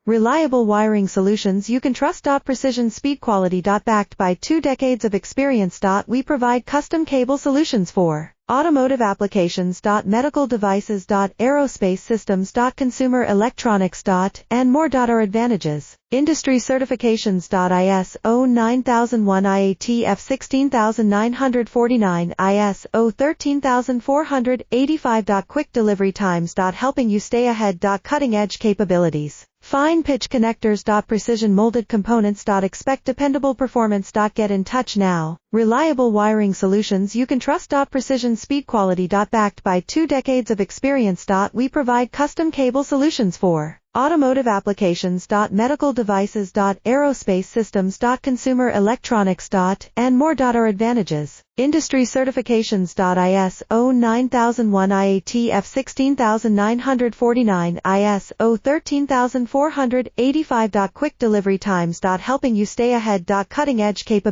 Reliable wiring solutions you can trust. Precision speed quality. Backed by 2 decades of experience. We provide custom cable solutions for automotive applications. Medical devices. Aerospace systems. Consumer electronics. And more. Our advantages. Industry certifications. ISO 9001 IATF 16949 ISO 13485. Quick delivery times. Helping you stay ahead. Cutting edge capabilities. Fine pitch connectors. Precision molded components. Expect dependable performance. Get in touch now. Reliable wiring solutions you can trust. Precision speed quality. Backed by 2 decades of experience. We provide custom cable solutions for automotive applications. Medical devices. Aerospace systems. Consumer electronics. And more. Our advantages. Industry certifications. ISO 9001 IATF 16949 ISO 13485. Quick delivery times. Helping you stay ahead. Cutting edge capabilities.